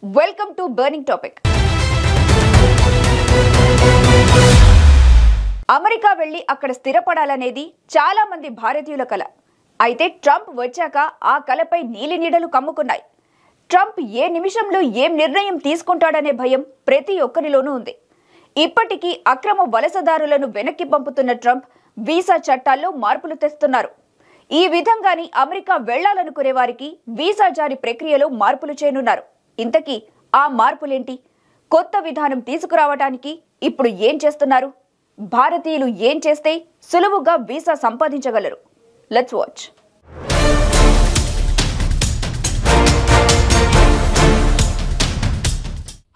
Welcome to Burning Topic. America వెళ్లి అక్కడ స్థిరపడాలనేది చాలా మంది భారతీయుల కల. అయితే ట్రంప్ వచ్చాక ఆ కలపై నీలినీడలు కమ్ముకున్నాయి. ట్రంప్ ఏ నిమిషంలో ఏం నిర్ణయం తీసుకుంటాడనే భయం ప్రతి ఒక్కరిలోనూ ఉంది. ఇప్పటికీ అక్రమ వలసదారులను వెనక్కి పంపుతున్న ట్రంప్ వీసా చట్టాల్లో మార్పులు తెస్తున్నారు. ఈ విధంగానే అమెరికా వెళ్లాలనుకునే వారికి వీసా జారీ ప్రక్రియలో మార్పులు చేయనున్నారు. ఇంతకీ ఆ మార్పులేంటి? కొత్త విధానం తీసుకురావడానికి ఇప్పుడు ఏం చేస్తున్నారు? భారతీయులు ఏం చేస్తే సులువుగా వీసా సంపాదించగలరు? Let's watch.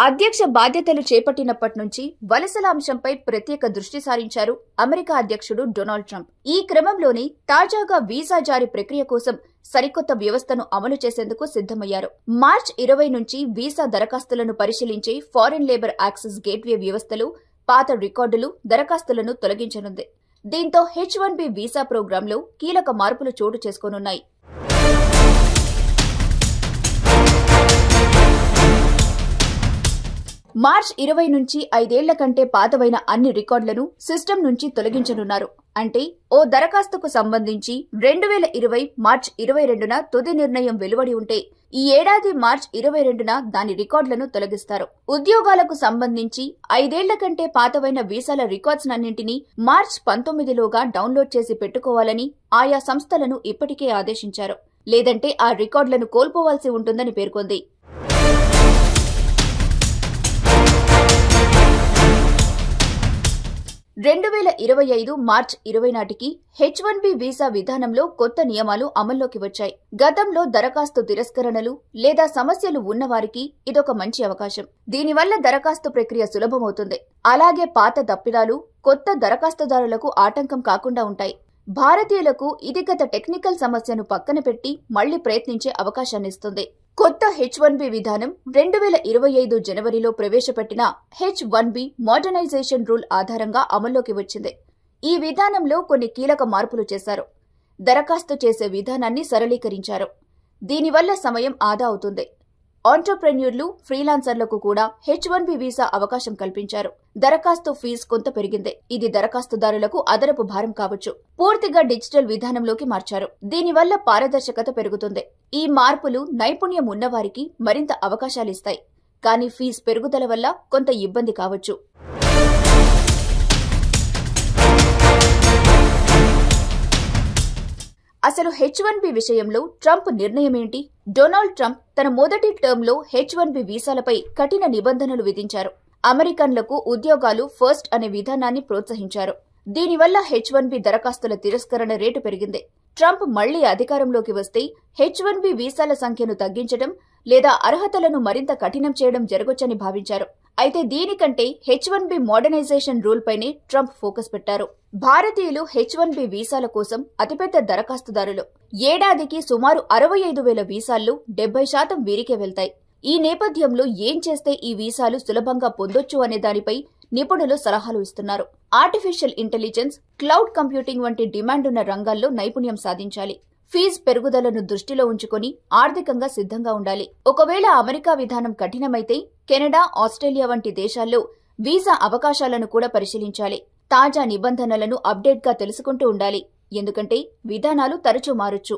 అధ్యక్ష బాధ్యతలు చేపట్టినప్పటి నుంచి వలసల అంశంపై ప్రత్యేక దృష్టి సారించారు అమెరికా అధ్యక్షుడు డొనాల్డ్ ట్రంప్. ఈ క్రమంలోనే తాజాగా వీసా జారీ ప్రక్రియ కోసం సరికొత్త వ్యవస్థను అమలు చేసేందుకు సిద్ధమయ్యారు. మార్చి 20 నుంచి వీసా దరఖాస్తులను పరిశీలించే ఫారిన్ లేబర్ యాక్సెస్ గేట్వే వ్యవస్థలో పాత రికార్డులు, దరఖాస్తులను తొలగించనుంది. దీంతో H-1B వీసా ప్రోగ్రాంలో కీలక మార్పులు చోటు చేసుకోనున్నాయి. మార్చి 20 నుంచి 5 ఏళ్ల కంటే పాతవైన అన్ని రికార్డులను సిస్టమ్ నుంచి తొలగించనున్నారు. అంటే ఓ దరఖాస్తుకు సంబంధించి 2020 మార్చి 22న తుది నిర్ణయం వెలువడి ఉంటే ఈ ఏడాది మార్చి 22న దాని రికార్డులను తొలగిస్తారు. ఉద్యోగాలకు సంబంధించి 5 ఏళ్ల కంటే పాతవైన వీసాల రికార్డ్స్ అన్నింటినీ మార్చి 19లోగా డౌన్లోడ్ చేసి పెట్టుకోవాలని ఆయా సంస్థలను ఇప్పటికే ఆదేశించారు. లేదంటే ఆ రికార్డులను కోల్పోవాల్సి ఉంటుందని పేర్కొంది. మార్చి 20 నాటికి H-1B వీసా విధానంలో కొత్త నియమాలు అమల్లోకి వచ్చాయి. గతంలో దరఖాస్తు తిరస్కరణలు లేదా సమస్యలు ఉన్నవారికి ఇదొక మంచి అవకాశం. దీనివల్ల దరఖాస్తు ప్రక్రియ సులభమవుతుంది. అలాగే పాత తప్పిదాలు కొత్త దరఖాస్తుదారులకు ఆటంకం కాకుండా ఉంటాయి. భారతీయులకు ఇది గత టెక్నికల్ సమస్యను పక్కన పెట్టి మళ్లీ ప్రయత్నించే అవకాశాన్నిస్తుంది. కొత్త H-1B విధానం 2025 జనవరిలో ప్రవేశపెట్టిన H-1B మోడర్నైజేషన్ రూల్ ఆధారంగా అమల్లోకి వచ్చింది. ఈ విధానంలో కొన్ని కీలక మార్పులు చేశారు. దరఖాస్తు చేసే విధానాన్ని సరళీకరించారు. దీనివల్ల సమయం ఆదా అవుతుంది. ఆంటర్ప్రెన్యూర్లు, ఫ్రీలాన్సర్లకు కూడా H-1B వీసా అవకాశం కల్పించారు. దరఖాస్తు ఫీజు కొంత పెరిగింది. ఇది దరఖాస్తుదారులకు అదనపు భారం కావచ్చు. పూర్తిగా డిజిటల్ విధానంలోకి మార్చారు. దీనివల్ల పారదర్శకత పెరుగుతుంది. ఈ మార్పులు నైపుణ్యం ఉన్నవారికి మరింత అవకాశాలిస్తాయి. కానీ ఫీజు పెరుగుదల వల్ల కొంత ఇబ్బంది కావచ్చు. అసలు H-1B విషయంలో ట్రంప్ నిర్ణయమేంటి? డొనాల్డ్ ట్రంప్ తన మొదటి టర్మ్లో H-1B వీసాలపై కఠిన నిబంధనలు విధించారు. అమెరికన్లకు ఉద్యోగాలు ఫస్ట్ అనే విధానాన్ని ప్రోత్సహించారు. దీనివల్ల H-1B దరఖాస్తుల తిరస్కరణ రేటు పెరిగింది. ట్రంప్ మళ్లీ అధికారంలోకి వస్తే H-1B వీసాల సంఖ్యను తగ్గించడం లేదా అర్హతలను మరింత కఠినం చేయడం జరగొచ్చని భావించారు. అయితే దీనికంటే H-1B మోడర్నైజేషన్ రూల్ పైనే ట్రంప్ ఫోకస్ పెట్టారు. భారతీయులు H-1B వీసాల కోసం అతిపెద్ద దరఖాస్తుదారులు. ఏడాదికి సుమారు 65,000 వీసాల్లో 70% వీరికే వెళ్తాయి. ఈ నేపథ్యంలో ఏం చేస్తే ఈ వీసాలు సులభంగా పొందొచ్చు అనే దానిపై నిపుణులు సలహాలు ఇస్తున్నారు. ఆర్టిఫిషియల్ ఇంటెలిజెన్స్, క్లౌడ్ కంప్యూటింగ్ వంటి డిమాండున్న రంగాల్లో నైపుణ్యం సాధించాలి. ఫీజు పెరుగుదలను దృష్టిలో ఉంచుకొని ఆర్థికంగా సిద్ధంగా ఉండాలి. ఒకవేళ అమెరికా విధానం కఠినమైతే కెనడా, ఆస్ట్రేలియా వంటి దేశాల్లో వీసా అవకాశాలను కూడా పరిశీలించాలి. తాజా నిబంధనలను అప్డేట్గా తెలుసుకుంటూ ఉండాలి. ఎందుకంటే విధానాలు తరచూ మారొచ్చు.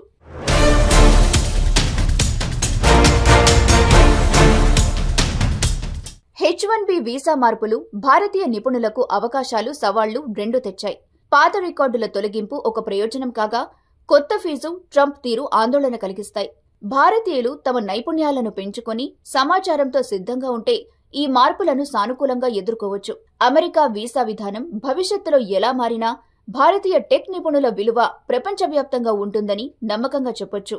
H-1B వీసా మార్పులు భారతీయ నిపుణులకు అవకాశాలు, సవాళ్లు రెండు తెచ్చాయి. పాత రికార్డుల తొలగింపు ఒక ప్రయోజనం కాగా, కొత్త ఫీజు, ట్రంప్ తీరు ఆందోళన కలిగిస్తాయి. భారతీయులు తమ నైపుణ్యాలను పెంచుకొని సమాచారంతో సిద్ధంగా ఉంటే ఈ మార్పులను సానుకూలంగా ఎదుర్కోవచ్చు. అమెరికా వీసా విధానం భవిష్యత్తులో ఎలా మారినా భారతీయ టెక్ నిపుణుల విలువ ప్రపంచవ్యాప్తంగా ఉంటుందని నమ్మకంగా చెప్పొచ్చు.